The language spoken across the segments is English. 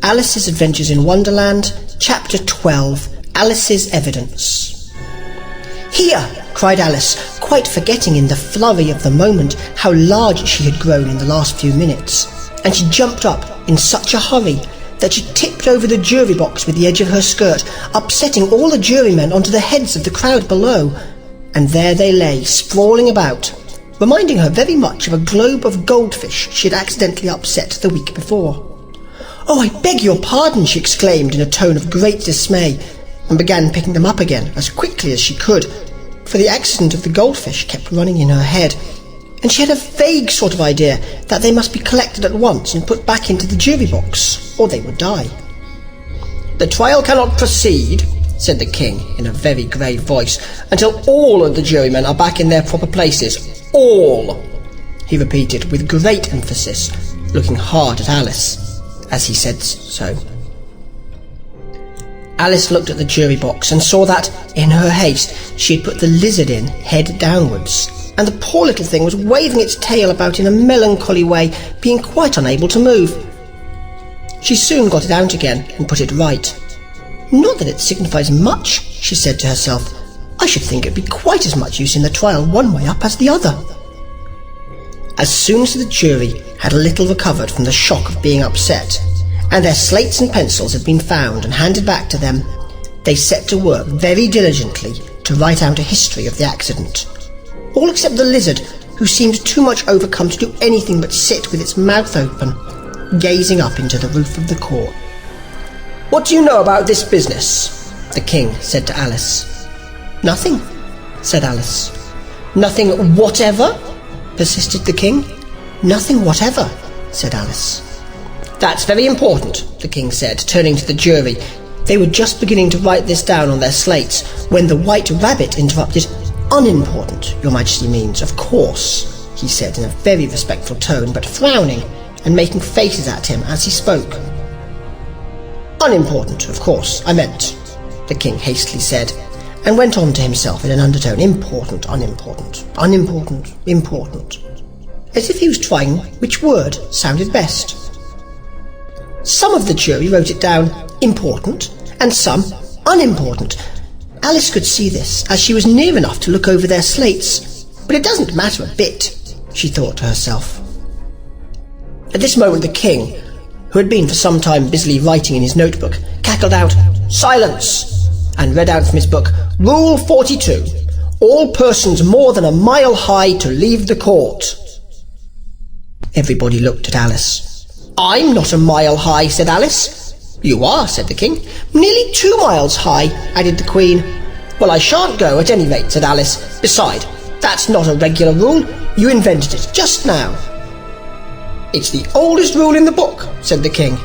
Alice's Adventures in Wonderland, Chapter 12, Alice's Evidence. "Here!" cried Alice, quite forgetting in the flurry of the moment how large she had grown in the last few minutes, and she jumped up in such a hurry that she tipped over the jury box with the edge of her skirt, upsetting all the jurymen onto the heads of the crowd below, and there they lay, sprawling about, reminding her very much of a globe of goldfish she had accidentally upset the week before. "Oh, I beg your pardon," she exclaimed in a tone of great dismay, and began picking them up again as quickly as she could, for the accident of the goldfish kept running in her head, and she had a vague sort of idea that they must be collected at once and put back into the jury box, or they would die. "The trial cannot proceed," said the king in a very grave voice, "until all of the jurymen are back in their proper places. All," he repeated with great emphasis, looking hard at Alice as he said so. Alice looked at the jury box and saw that, in her haste, she had put the lizard in head downwards, and the poor little thing was waving its tail about in a melancholy way, being quite unable to move. She soon got it out again and put it right. "Not that it signifies much," she said to herself. "I should think it would be quite as much use in the trial one way up as the other." As soon as the jury had a little recovered from the shock of being upset, and their slates and pencils had been found and handed back to them, they set to work very diligently to write out a history of the accident. All except the lizard, who seemed too much overcome to do anything but sit with its mouth open, gazing up into the roof of the court. "What do you know about this business?" the king said to Alice. "Nothing," said Alice. "Nothing whatever?" persisted the king. "Nothing whatever," said Alice. "That's very important," the king said, turning to the jury. They were just beginning to write this down on their slates when the white rabbit interrupted. "Unimportant, your majesty means, of course," he said in a very respectful tone, but frowning and making faces at him as he spoke. "Unimportant, of course, I meant," the king hastily said, and went on to himself in an undertone. "Important, unimportant, unimportant, important," as if he was trying which word sounded best. Some of the jury wrote it down important, and some unimportant. Alice could see this, as she was near enough to look over their slates, but it doesn't matter a bit, she thought to herself. At this moment the king, who had been for some time busily writing in his notebook, cackled out, "Silence!" and read out from his book, "Rule 42. All persons more than a mile high to leave the court." Everybody looked at Alice. "I'm not a mile high," said Alice. "You are," said the king. "Nearly 2 miles high," added the queen. "Well, I shan't go at any rate," said Alice. "Beside, that's not a regular rule. You invented it just now." "It's the oldest rule in the book," said the king.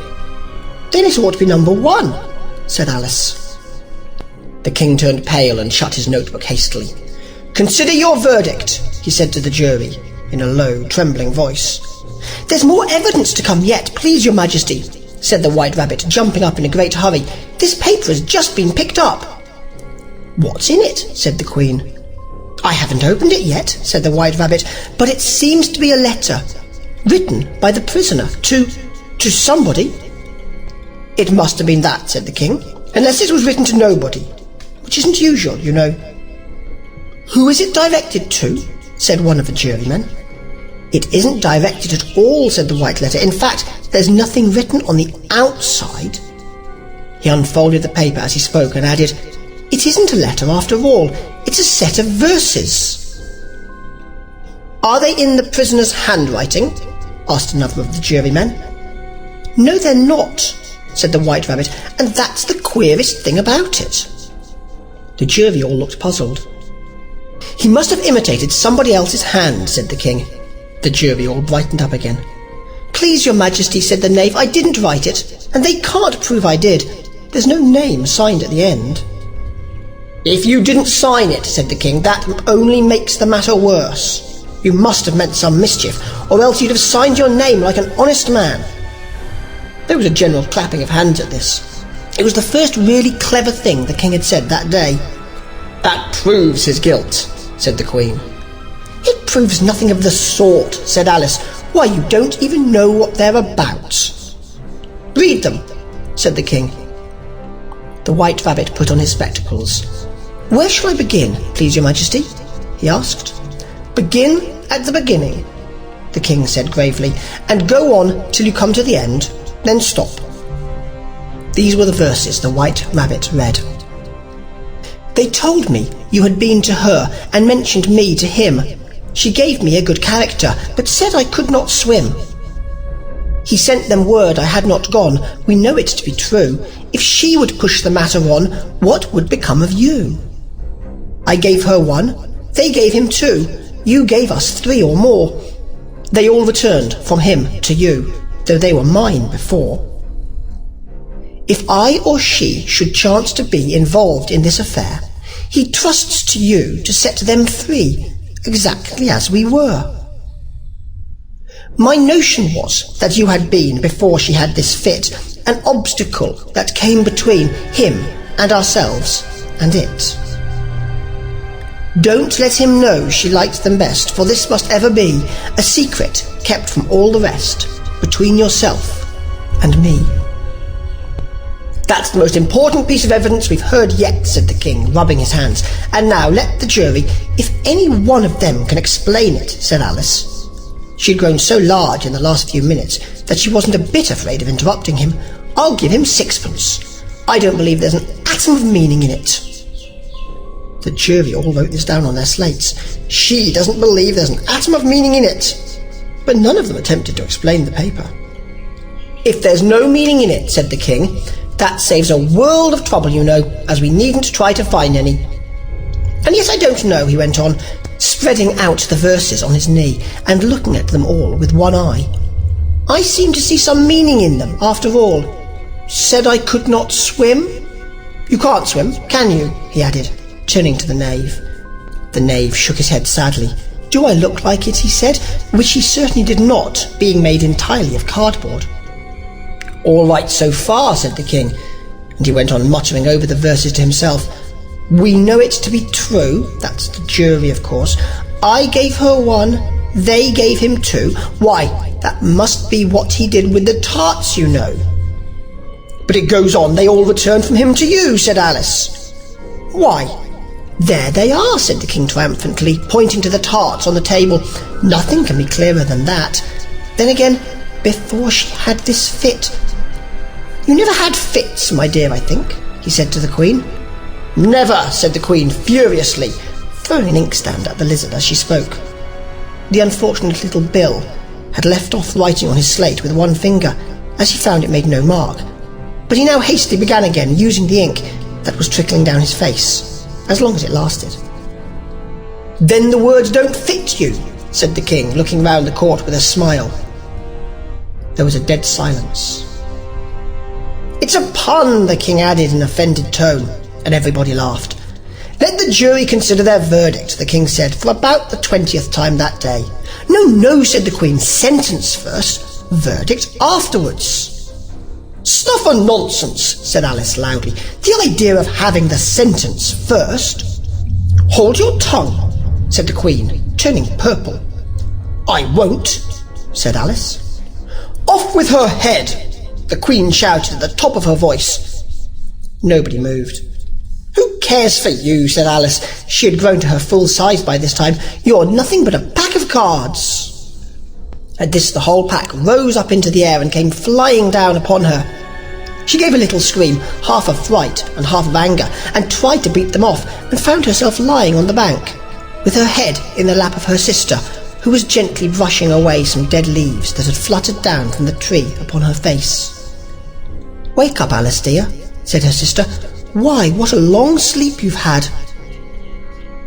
"Then it ought to be number 1, said Alice. The king turned pale and shut his notebook hastily. "Consider your verdict," he said to the jury in a low, trembling voice. "There's more evidence to come yet, please your majesty," said the white rabbit, jumping up in a great hurry. "This paper has just been picked up." "What's in it?" said the queen. "I haven't opened it yet," said the white rabbit, "but it seems to be a letter written by the prisoner to somebody." "It must have been that," said the king, "unless it was written to nobody, which isn't usual, you know." "Who is it directed to?" said one of the jurymen. "It isn't directed at all," said the white letter. "In fact, there's nothing written on the outside." He unfolded the paper as he spoke and added, "It isn't a letter after all. It's a set of verses." "Are they in the prisoner's handwriting?" asked another of the jurymen. "No, they're not," said the white rabbit, "and that's the queerest thing about it." The jury all looked puzzled. "He must have imitated somebody else's hand," said the king. The jury all brightened up again. "Please your majesty," said the knave, "I didn't write it, and they can't prove I did. There's no name signed at the end." "If you didn't sign it," said the king, "that only makes the matter worse. You must have meant some mischief, or else you'd have signed your name like an honest man." There was a general clapping of hands at this. It was the first really clever thing the king had said that day. "That proves his guilt," said the queen. "It proves nothing of the sort," said Alice. "Why, you don't even know what they're about." "Read them," said the king. The White Rabbit put on his spectacles. "Where shall I begin, please your majesty?" he asked. "Begin at the beginning," the king said gravely, "and go on till you come to the end, then stop." These were the verses the White Rabbit read. "They told me you had been to her and mentioned me to him. She gave me a good character, but said I could not swim. He sent them word I had not gone. We know it to be true. If she would push the matter on, what would become of you? I gave her 1, they gave him 2, you gave us 3 or more. They all returned from him to you, though they were mine before. If I or she should chance to be involved in this affair, he trusts to you to set them free, exactly as we were. My notion was that you had been, before she had this fit, an obstacle that came between him and ourselves and it. Don't let him know she liked them best, for this must ever be a secret kept from all the rest, between yourself and me." "That's the most important piece of evidence we've heard yet," said the king, rubbing his hands. "And now let the jury, if any one of them can explain it," said Alice. She'd grown so large in the last few minutes that she wasn't a bit afraid of interrupting him. "I'll give him 6pence. I don't believe there's an atom of meaning in it." The jury all wrote this down on their slates. She doesn't believe there's an atom of meaning in it. But none of them attempted to explain the paper. "If there's no meaning in it," said the king, "that saves a world of trouble, you know, as we needn't try to find any. And yet I don't know," he went on, spreading out the verses on his knee and looking at them all with one eye. "I seem to see some meaning in them, after all. Said I could not swim. You can't swim, can you?" he added, turning to the knave. The knave shook his head sadly. "Do I look like it?" he said, which he certainly did not, being made entirely of cardboard. "All right so far," said the king, and he went on muttering over the verses to himself. "We know it to be true," that's the jury, of course. "I gave her 1, they gave him 2. Why, that must be what he did with the tarts, you know." "But it goes on, they all returned from him to you," said Alice. "Why, there they are," said the king triumphantly, pointing to the tarts on the table. "Nothing can be clearer than that. Then again, before she had this fit." "You never had fits, my dear, I think," he said to the queen. "Never," said the queen furiously, throwing an inkstand at the lizard as she spoke. The unfortunate little Bill had left off writing on his slate with one finger, as he found it made no mark, but he now hastily began again, using the ink that was trickling down his face, as long as it lasted. "Then the words don't fit you," said the king, looking round the court with a smile. There was a dead silence. "It's a pun," the king added in an offended tone, and everybody laughed. "Let the jury consider their verdict," the king said, for about the 20th time that day. "No, no," said the queen, "sentence first, verdict afterwards." "Stuff and nonsense," said Alice loudly. "The idea of having the sentence first." "Hold your tongue," said the queen, turning purple. "I won't," said Alice. "Off with her head," the queen shouted at the top of her voice. Nobody moved. "Who cares for you?" said Alice. She had grown to her full size by this time. "You're nothing but a pack of cards." At this the whole pack rose up into the air and came flying down upon her. She gave a little scream, half of fright and half of anger, and tried to beat them off, and found herself lying on the bank, with her head in the lap of her sister, who was gently brushing away some dead leaves that had fluttered down from the tree upon her face. "Wake up, Alice dear," said her sister. "Why, what a long sleep you've had."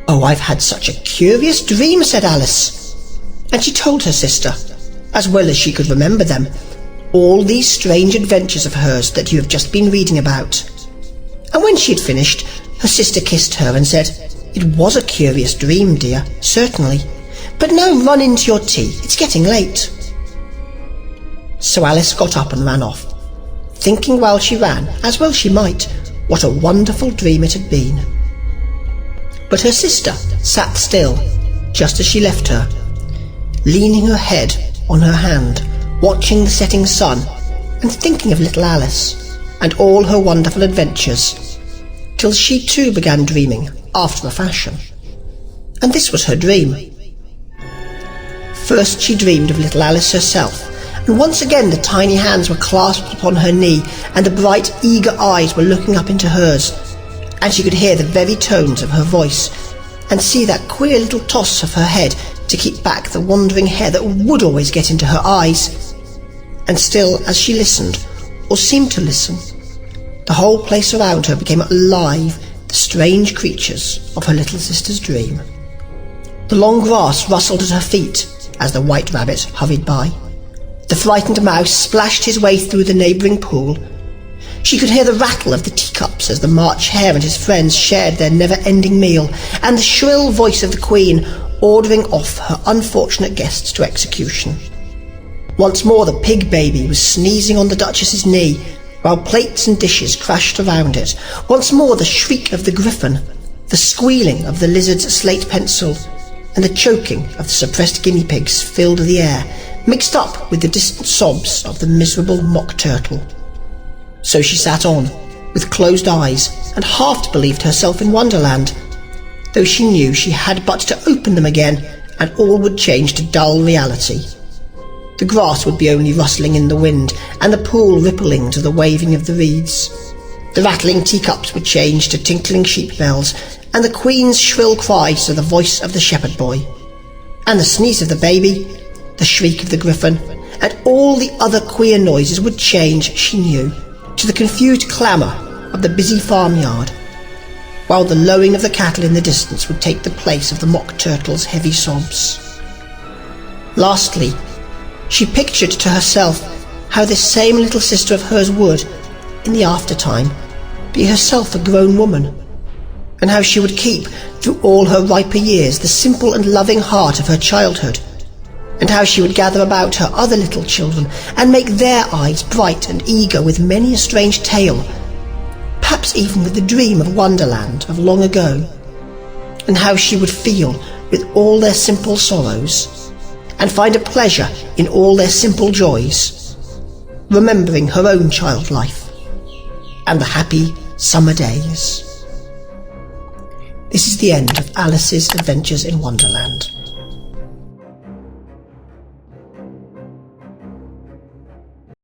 "Oh, I've had such a curious dream," said Alice. And she told her sister, as well as she could remember them, all these strange adventures of hers that you have just been reading about. And when she had finished, her sister kissed her and said, "It was a curious dream, dear, certainly. But now run into your tea, it's getting late." So Alice got up and ran off, thinking while she ran, as well she might, what a wonderful dream it had been. But her sister sat still, just as she left her, leaning her head on her hand, watching the setting sun, and thinking of little Alice, and all her wonderful adventures, till she too began dreaming after a fashion. And this was her dream. First she dreamed of little Alice herself, and once again the tiny hands were clasped upon her knee, and the bright, eager eyes were looking up into hers, and she could hear the very tones of her voice, and see that queer little toss of her head to keep back the wandering hair that would always get into her eyes. And still, as she listened, or seemed to listen, the whole place around her became alive, the strange creatures of her little sister's dream. The long grass rustled at her feet as the white rabbit hurried by. The frightened mouse splashed his way through the neighbouring pool. She could hear the rattle of the teacups as the March Hare and his friends shared their never-ending meal, and the shrill voice of the Queen ordering off her unfortunate guests to execution. Once more the pig baby was sneezing on the Duchess's knee, while plates and dishes crashed around it. Once more the shriek of the griffin, the squealing of the lizard's slate pencil, and the choking of the suppressed guinea pigs filled the air, mixed up with the distant sobs of the miserable mock turtle. So she sat on, with closed eyes, and half believed herself in Wonderland, though she knew she had but to open them again, and all would change to dull reality. The grass would be only rustling in the wind, and the pool rippling to the waving of the reeds. The rattling teacups would change to tinkling sheep bells, and the Queen's shrill cries to the voice of the shepherd boy. And the sneeze of the baby, the shriek of the griffin, and all the other queer noises would change, she knew, to the confused clamour of the busy farmyard, while the lowing of the cattle in the distance would take the place of the mock turtle's heavy sobs. Lastly, she pictured to herself how this same little sister of hers would, in the aftertime, be herself a grown woman, and how she would keep, through all her riper years, the simple and loving heart of her childhood, and how she would gather about her other little children, and make their eyes bright and eager with many a strange tale, perhaps even with the dream of Wonderland of long ago, and how she would feel with all their simple sorrows, and find a pleasure in all their simple joys, remembering her own child life, and the happy summer days. This is the end of Alice's Adventures in Wonderland.